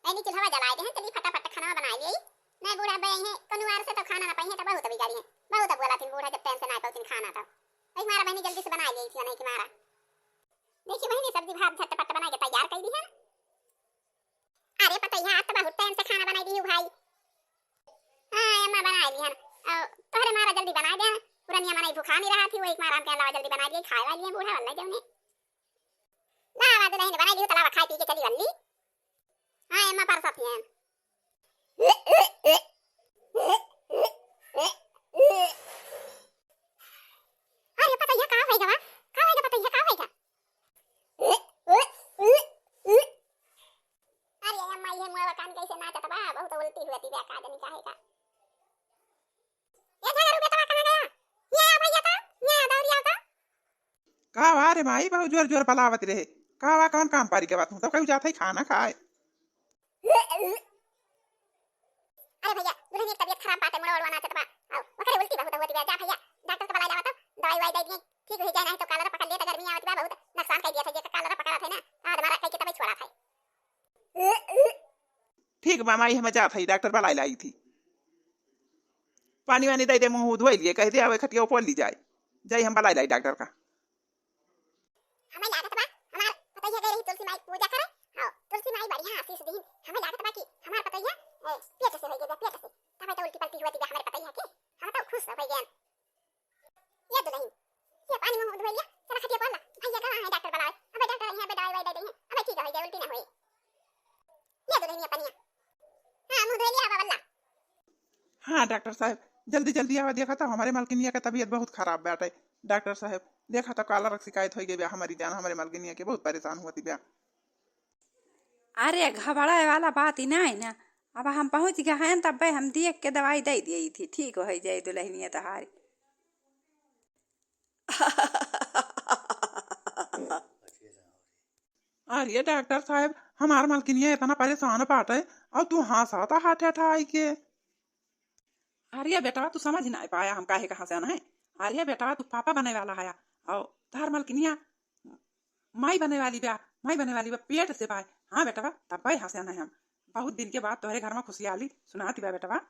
Anne चूल्हा जलाए दे चली फटाफट खाना बना लिए मैं बूढ़ा बे है कनुआर से तो खाना ना पाई है तो बहुत बिगाड़ी है बहुत बोला थी बूढ़ा जब टाइम से ना पाऊ तीन खाना तो भाई मारा बहनी जल्दी से बना ली थी नहीं कि मारा देखिए बहनी सब्जी भात झटपट बना के तैयार कर दी है। अरे पता है आज तो बहुत टाइम से खाना बनाई दी हूं भाई। हां अम्मा बना ली है तोहरे मारा जल्दी बना दे पुरानिया मनाई भूखा नहीं रहा थी वो एक मारा हम के अलावा जल्दी बना दिए खाए वाली है बूढ़ा वाला जौने ना आवाज नहीं बनाई दी तलावा खाई पी के चली वल्ली। हां अम्मा पर साथी है अरे पता है कहां होएगा पता है कहां होएगा अरे अम्मा ये मोरा कान कैसे नाचत बा बहुत उल्टी हुई थी बेका जनी काहेगा ये झगड़ू के तवा कहां गया ये भैया था ये दौड़िया था का वा रे भाई बहुत जोर जोर पलावत रहे का वा कौन काम पारी के बात हूं तो कहीं जाते ही खाना खाए। अरे भैया दुल्हन की तबीयत खराब बात है मोड़ा नाचत बा आओ वकरे उल्टी बहुत होती बा जा भैया डॉक्टर के बुला जावा तो दवाई वाई दे दिए ठीक हो जाए नहीं तो कालरा पकड़ लिया तो गर्मी आवत बा बहुत नुकसान कर दिया था जे कालरा पकड़ा था ना आज हमारा कई के तबीयत छोड़ा था ठीक मामाई हमें जात है डॉक्टर बुलाई लाई थी पानी वानी दे दे मुंह धोई लिए कह दे आवे खटिया ऊपर ली जाए जाई हम बुलाई लाई डॉक्टर का। हमें लागत बा हमार पता है गई तुलसी माई पूजा करे हां तुलसी माई बढ़िया आशीष दी हमें लागत बा कि हमार पता है पेट से हो गया पेट से तब तो उल्टी पलटी हुई थी हमारे पता है कि हम तो खुश हो गए ये दुल्हन ये पानी में धो लिया चला खटिया पर ला भैया कहां है डॉक्टर बुलाए अबे डॉक्टर यहां पे दवाई दे दे अबे ठीक हो गया उल्टी ना होई ये दुल्हन ये पानी हां मुंह धो लिया बाबा। हाँ डॉक्टर साहब जल्दी जल्दी आवा देखा था हमारे मालकिनिया का तबीयत बहुत खराब बैठे डॉक्टर साहब देखा तो काला रख शिकायत हो गई हमारी जान हमारे मालकिनिया के बहुत परेशान हुआ थी ब्या। अरे घबरा वाला बात ही ना है ना अब हम पहुंच गए हैं तब हम देख के दवाई दे दी थी ठीक हो जाए दुल्हनिया तहारी। अरे डॉक्टर साहब हमार मालकिनिया इतना परेशान बाटे और तू हंसाता हाथ आई के। अरे बेटा तू समझ नहीं पाया हम काहे कहां से आना है। अरे बेटा तू पापा बने वाला है और तार मालकिनिया माई बने वाली बा पेट से पाए। हाँ बेटा तब भाई हंसे आना है हम बहुत दिन के बाद तुम्हारे घर में खुशहाली सुनाती बा बेटा।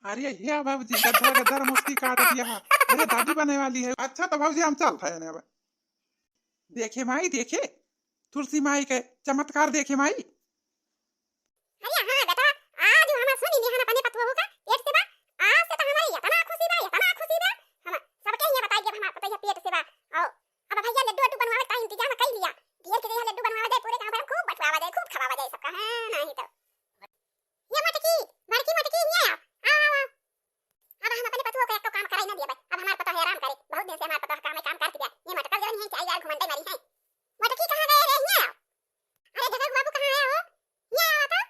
अरे ये बाबूजी गद्दा गद्दा मुस्की काट दिया है अरे दादी बने वाली है। अच्छा तो बाबूजी हम चल रहे हैं देखे माई देखे तुलसी माई के चमत्कार देखे माई। अरे हां बेटा आज हम सुनी नहीं हना पने पतवा होगा पेट से बा आज से तो हमारी इतना खुशी बा हम सबके ये बता दिया हम पता है पेट से बा और अब भैया लड्डू बनवावे का इंतजाम कर लिया दियर के लिए लड्डू बनवावे दे पूरे गांव में खूब बटवावा दे खूब खवावा दे सबका हां नहीं तो ये मटकी ये आओ अब हम अपने पतवा को एक तो काम कराई ना दिया भाई अब हमारा पता है आराम करे बहुत दिन से हमारा पता काम कर दिया ये मटका जो नहीं चाहिए यार घुमंडे मारी है मटकी कहां गए रे ये अरे जगह बाबू कहां है हो ये आओ तो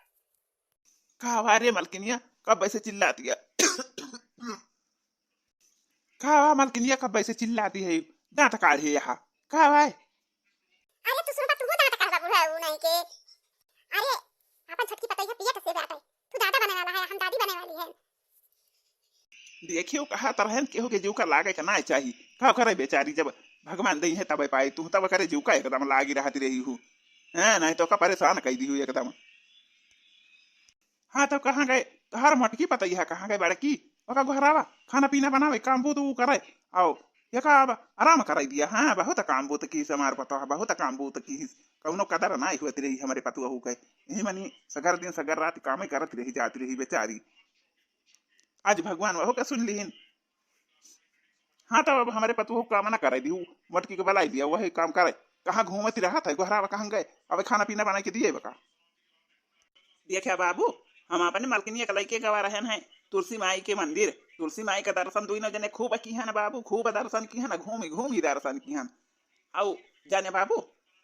कहा रे मालकिनिया कब ऐसे चिल्लाती है। कहा मालकिनिया कब ऐसे चिल्लाती है दांत काढ़े यहाँ कहा भाई। अरे तू सुन तू दांत काढ़ बाबू है वो नहीं के अरे अपन छटकी पता है पेट से बैठा है तू दादा बने वाला है हम दादी बने वाली है। देखियो कहा तरहन केहू के जीव का लागे का ना चाहिए का करे बेचारी जब भगवान दई है तब पाई तू तब करे जीव का एकदम लागी रहती रही हूँ है नहीं तो का परेशान कर दी हूँ एकदम। हाँ तो कहाँ गए हर मटकी पता है कहाँ गए बड़की ओका घरावा खाना पीना बनावे काम बूत करे आओ ये का आराम कराई दिया। हाँ बहुत काम बूत की हमार पता है बहुत काम बूत की कौनो कदर ना हुआ रही हमारे पतुआ हो गए यही मनी सगर दिन सगर रात काम करत रही जाती रही बेचारी आज भगवान वह का सुन लीन। हाँ तो अब हमारे पतुआ काम ना कराई दी मटकी को बलाई दिया वही काम करे कहाँ घूमती रहा था घरावा कहाँ गए अब खाना पीना बना के दिए बका। देखा बाबू हम अपने मालकिनिया का लड़के गवा रहे हैं तुलसी माई के मंदिर तुलसी माई का दर्शन दुई जने खूब की है बाबू खूब दर्शन की है घूमी घूमी दर्शन की है आओ जाने बाबू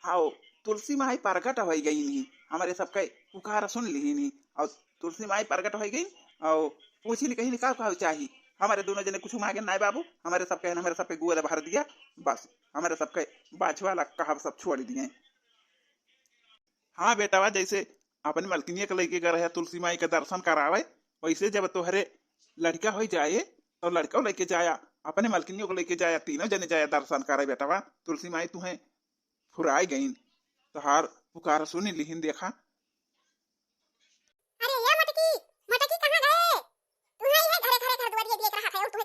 आओ तुलसी माई प्रकट हो गई नहीं हमारे सबके पुकार सुन ली नहीं और तुलसी माई प्रकट हो गई और पूछी नहीं कहीं का चाहिए हमारे दोनों जने कुछ मांगे ना बाबू हमारे सबके गुआ भर दिया बस हमारे सबके बाछवाला कहा सब छोड़ दिए। हाँ बेटा जैसे अपने मलकिनिया के लेके गए तुलसी माई का दर्शन करावे वैसे जब तोहरे लड़का हो जाए तो लड़का लेके जाया अपने मलकिनियों को लेके जाया तीनों जने जाया दर्शन करे बेटा तुलसी माई तुम्हें फुराई गई तो हार पुकार सुनी लिहिन देखा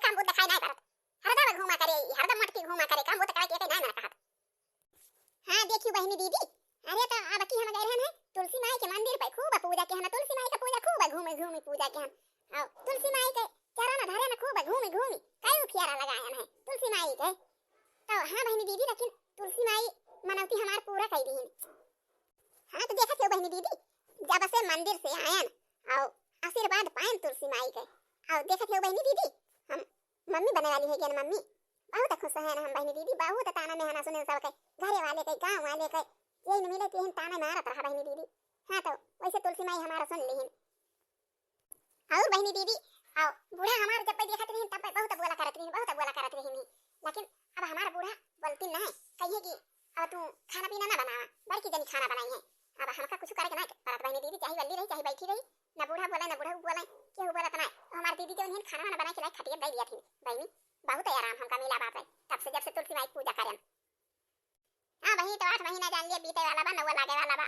काम बुत दिखाई नहीं करत हरदम घूमा करे हरदम मटकी घूमा करे काम बुत करे के नहीं मन कहत हां देखियो बहनी दीदी अरे तो अब की हम गए हैं तुलसी माई के मंदिर पे खूब पूजा के हम तुलसी माई का पूजा खूब घूमे घूमे पूजा के हम आओ तुलसी माई के चरण धरे में खूब घूमे घूमे कई फियारा लगाए हैं तुलसी माई के तो हां बहनी दीदी लेकिन तुलसी माई मनौती हमार पूरा कर दी हां तो देखत हो बहनी दीदी जब से मंदिर से आयन आओ आशीर्वाद पाएन तुलसी माई के आओ देखत हो बहनी दीदी हम मम्मी बने वाली है क्या मम्मी बहुत खुश है हम बहनी दीदी बहुत ताना में हना सुने सब के घरे वाले के गांव वाले के ये न मिले तीन ताना मारत रहा बहनी दीदी हां तो वैसे तुलसी माई हमारा सुन लीन और बहनी दीदी आओ बूढ़ा हमार जब देखत रही तब बहुत बोला करत रही लेकिन अब हमारा बूढ़ा बोलती नहीं कहिए कि अब तू खाना पीना ना बना बल्कि जनी खाना बनाई है अब हमका कुछ करे के नहीं परत बहनी दीदी चाहे वल्ली रही चाहे बैठी रही ना बूढ़ा बोला केहू बोला तना हमार दीदी जो इन्हें खाना वाना बना के लाई खटिया दे दिया थी बहनी बहुत आराम हमका मिला बात है तब से जब से तुलसी माई पूजा करन हां बहनी तो 8 महीना जान लिए बीते वाला बा नवा लागे वाला बा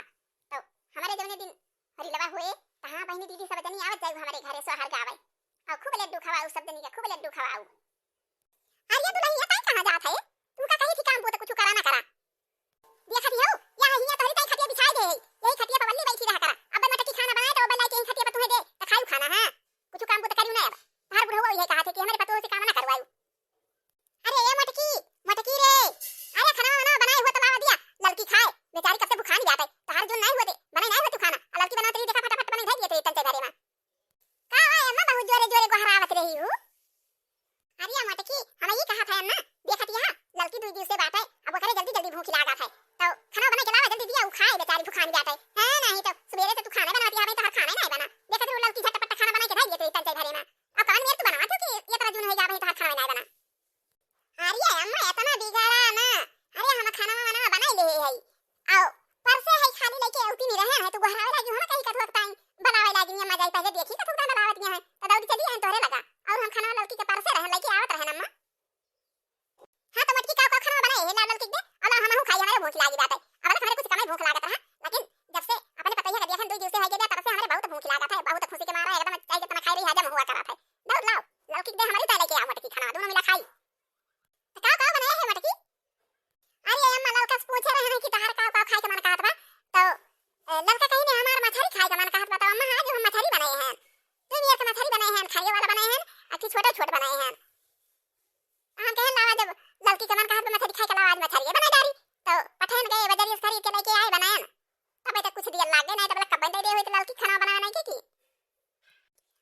तो हमारे जौने दिन हरी लवा हुए त हां बहनी दीदी सब जनी आवत जाए हमारे घरे सोहर गावे और खूब लड्डू खवाऊ सब जनी के खूब लड्डू खवाऊ अरे दुल्हनिया काई कहां जात है तुमका कहीं भी काम बो तो कुछ करा ना करा देखत हो या हिया तोरी काई खटिया बिछाई दे यही खटिया पर वल्ली बैठी रहा करा अब मटकी खाना बनाए तो बनाई के खटिया पर तुम्हें दे त खाऊ खाना हां कुछ काम बो तो करियो ना अब हर बुढ़वा ये कहा थे कि हमारे पतों से काम ना करवाऊ अरे ये मटकी रे अरे खाना वाना बनाए हुआ तो बाबा दिया लड़की खाए बेचारी कब से भूखा नहीं जाता तो हर जो नहीं होते बनाई नहीं होती खाना लड़की बनाते देखा फटाफट बना दे दिए थे घरे में का है अम्मा बहुत जोरे जोरे गोहरावत रही हूं अरे मटकी हम ये कहा था अम्मा देखत यहां लड़की 2 दिवस से बात है अब करे जल्दी जल्दी भूख लगा है तो खाना बना के लावा जल्दी दिया वो खाए बेचारी भूखा नहीं जाता है नहीं तो सवेरे से तू खाना बनाती है तो हर खाना नहीं बना देखत हो लड़की झटपट खाना बना के दे दिए थे घरे में अब कौन मेरे तू बनावा कि ये तरह जून हो जावे तो हर खाना नहीं बना अरे अम्मा इतना बिगाड़ा ना अरे हम खाना वाना बनाई ले है आओ पर से है खाली लेके औती नहीं रहे है तो गोहरावे लागी हम कहीं कथवा टाइम बनावे लागी नहीं मजा पहले देखी तो तुम बनावत नहीं है तो दौड़ी चली है तोरे लगा और हम खाना लड़की के पर से रहे लेके आवत रहे अम्मा हां तो मटकी का खाना बनाए है लाल लड़की दे अला हम खाई हमारे भूख लागी बात है अब हमारे कुछ कमाई भूख लागत रहा लेकिन जब से अपने पता ही है देखन 2 दिवस से है गया तब से हमारे बहुत भूख लागत है बहुत खुशी के मारा एकदम चाहे जितना खाई रही हजम हुआ करा था दौड़ लाओ लड़की दे हमारी ताले के आ मटकी खाना दोनों मिला खाई का बनाया है मटकी अरे अम्मा लड़का पूछ रहे हैं कि तहार का खाए के मन कहत बा तो लड़का कहीं ने हमार मछली खाए के मन कहत बा तो अम्मा आज हम मछली बनाए हैं तुम ये मछली बनाए हैं खाने वाला बनाए हैं अच्छी छोटे बनाए हैं हम कहे लावा जब लड़की के मन कहत बा मछली खाए के लावा आज मछली बना डारी तो पठान गए बजारी खरीद के लेके आए बनाए ना तब तक कुछ दिया लाग गए नहीं तो कब दे हुए तो लड़की खाना बनाना नहीं की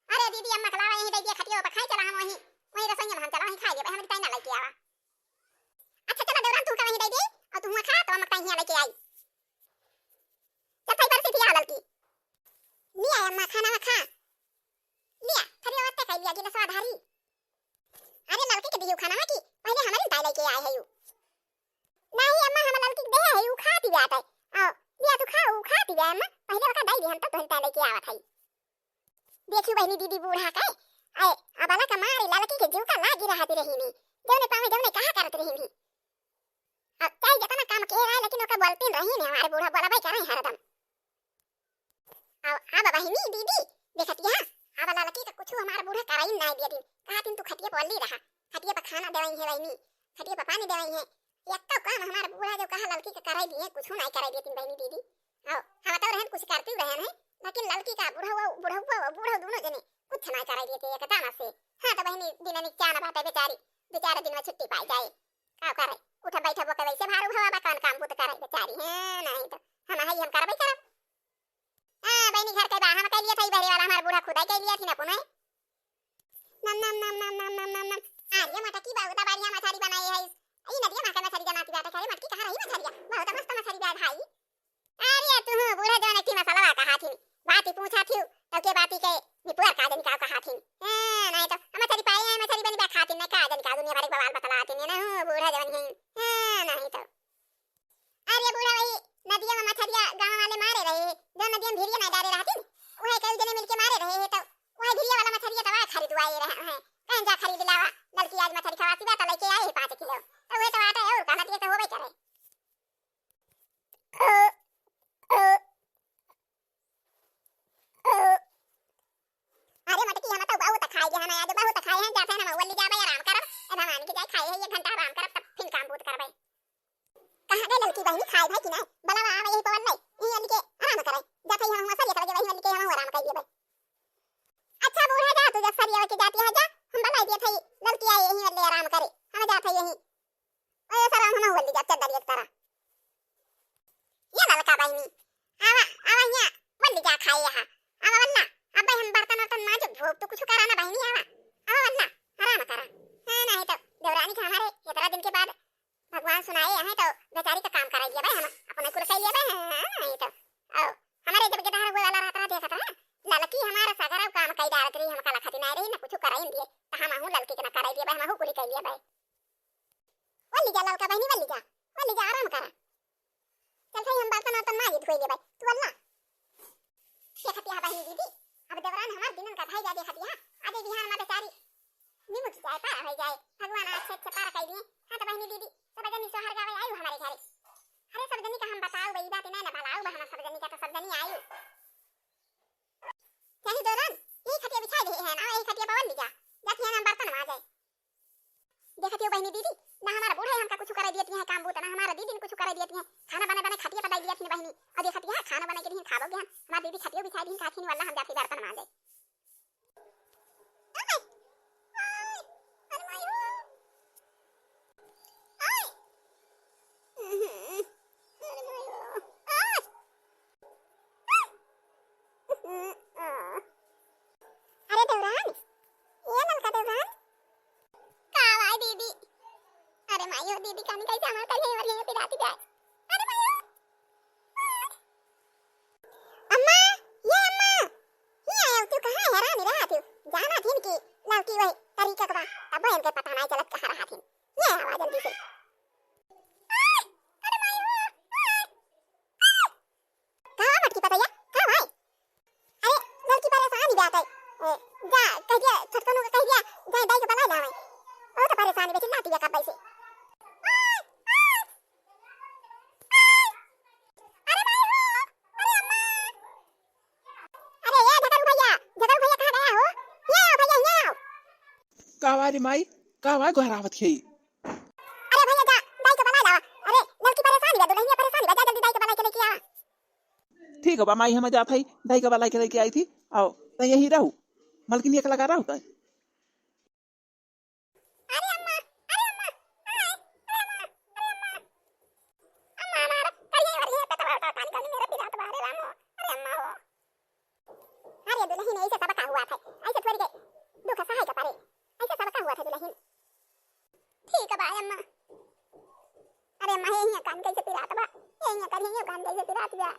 अरे दीदी अम्मा खलावा यहीं दे दिया खटियो पर खाए चला हम वहीं रसोई में हम चला वहीं खाए हम टाइम ना लेके आवा अच्छा चला देवरान तू का वहीं दे दे और तू खा तो अम्मा कहीं लेके आई चल भाई पर से दिया लड़की लिया अम्मा खाना खा लिया खरी होते खाई लिया कि स्वाद हरी अरे लड़की के दियो खाना की पहले हमारी ताई लेके आए है यू नहीं अम्मा हम लड़की दे है यू खाती जात है आओ लिया तू खा वो खाती जा अम्मा पहले वका दाई हम तो ताई लेके आवत है देखियो बहनी दीदी बूढ़ा का आए अबाला का मारे लड़की के जीव का लागी रहती रही नहीं जौने पावे जौने कहा करत रही नहीं अब चाहे जितना काम के रहा लेकिन ओका बोलती रही नहीं हमारे बूढ़ा बोला भाई करे हरदम अब बहनी दीदी देखत यहां अब लड़की का कुछ हमारा बूढ़ा कराई नहीं दिया दिन कहा दिन तू खटिया पर ली रहा खटिया पर खाना देवई है बहनी खटिया पर पानी देवई है एक तो काम हमारा बूढ़ा जो कहा लड़की का कराई दिए कुछ नहीं कराई दिए बहनी दीदी आओ हम तो रहन कुछ करती रहे हैं लेकिन लड़की का बूढ़ा दोनों जने कुछ नहीं कराई दिए एकदम से हां तो बहनी दिन में क्या ना बात है बेचारे दिन में छुट्टी पाई जाए का करे उठा बैठा बके वैसे भारू हवा बा काम पुत करे बेचारी है नहीं तो हम करबै करब हां बहनी घर के बा हम कह लिया था बहरी वाला हमारा बूढ़ा खुदा कह लिया थी ना पुनः नम आर्य मटकी बहुत बढ़िया मछली बनाई है ई नदिया मां का मछली बनाती बात करे मटकी कहां रही मछलिया बहुत मस्त मछली बा भाई अरे तू बूढ़ा जवान की मसाला कहा थी बात ही पूछा थी तो के बात ही के निपुर का जन का कहा थी नहीं तो हम मछली पाई है मछली बनी बा खाती नहीं का जन का दुनिया भर बवाल बतलाती नहीं ना बूढ़ा जवान है नहीं तो अरे बूढ़ा भाई नदिया में मछलिया गांव वाले मारे रहे जो नदिया में भिरिया नहीं डाले रहती वही कई जने मिलके मारे रहे तो वही भिरिया वाला मछलिया तवा खरीदवाए रहे हैं कहीं जा खरीद लावा लड़की आज मछली खवाती बा तो लेके आए 5 किलो तो वो तो आता है और कहना दिए तो होबे करे अरे मटकी हम तो बहुत खाए हम आज बहुत खाए हैं जाते हैं ना वल्ली जाबे यार है एक घंटा आराम करब तब फिर काम बूत करबै कहां गए लड़की बहनी खाए भाई कि नहीं बलावा आवे यही पवन नहीं यही के आराम करे जाते हम असर ये करे वही के हम आराम कर दिए अच्छा बूढ़ा जा तू जब सरिया के जाती है जा हम बलाई दिए थई लड़की आई यही ले आराम करे हम जाते यही ओए सर हम हो जा चदर एक तरह ये लड़का बहनी आवा आवा यहाँ वल्ली जा खाए यहाँ आवा वल्ला अब हम बर्तन वर्तन मांजो भूख तो कुछ कराना बहनी आवा आवा वल्ला आराम करा हां नहीं तो देवरानी के हमारे 17 दिन के बाद भगवान सुनाए हैं तो बेचारी का काम कराइए भाई हम अपने कुर्सी लिए भाई नहीं तो आओ हमारे जब के हुए वाला रहता देखा था लड़की हमारा सगरा काम कई डालत रही हम कला खाती नहीं रही ना कुछ कराई दिए तो हम हूं लड़की के ना कराई दिए भाई हम हूं कुली कर लिया भाई वल्ली जा लड़का बहनी वल्ली जा आराम करा चल भाई हम बर्तन वर्तन मांजी धोई ले भाई तू अल्लाह देखती है बहनी दीदी अब देवरान हमार दिनन का भाई जा देखती है आधे बिहान में बेचारी निमुच जाए पार हो जाए भगवान अच्छे पार कर दिए हां तो बहनी दीदी सब जनी सोहर गावे आयु हमारे घरे अरे सब जनी का हम बताओ वही बात नहीं ना भलाओ हम सब जनी का तो सब जनी आयु चाहे दौरान ये खटिया बिछा दे है ना ये खटिया पवन लीजा जाती है ना बर्तन आ जाए देखती हो बहनी दीदी ना हमारा बूढ़ा हमका कुछ कर देती है काम बूता ना हमारा दीदी कुछ कर देती है खाना बना खटिया पकाई दिया अपनी बहनी और देखती है खाना बना के दिन खाओगे हमारी दीदी खटिया बिछा दी खाती वाला हम जाती बर्तन आ जाए दीदी कानी कैसे हमार कल है और ये पिराती ब्याज अरे माया अम्मा ये अम्मा ये आया तू कहां है रानी रहा तू जाना थी कि लड़की वही तरीका का अब इनके पता नहीं चलत कहां रहा थी ये आवाज जल्दी से अरे माया कहां मटकी पता है कहां भाई अरे लड़की परेशान ही बात है जा कह दिया छटकनों का कह दिया जा दाई के बना जावे ओ तो परेशानी बेची लाती है कब से कावारी माई कावा घरावत खई अरे भैया जा दाई को बना लावा अरे लड़की परेशान है दुल्हनिया परेशान है जा जल्दी दाई को बना के लेके आ ठीक है बा माई हम जात हई दाई का बला के लेके आई थी आओ त यही रहू मलकिनी एक लगा रहू त अरे अम्मा अम्मा मार कहिए वर ये पता पानी का मेरा पिरात बारे रामो अरे अम्मा हो अरे दुल्हन ऐसे सबका हुआ था ऐसे थोड़ी गई दुख सहाय का पारे ऐसा सबका हुआ था दुल्हन ठीक है भाई अम्मा अरे अम्मा ये कान कैसे पिरात बा ये कान कैसे पिरात बा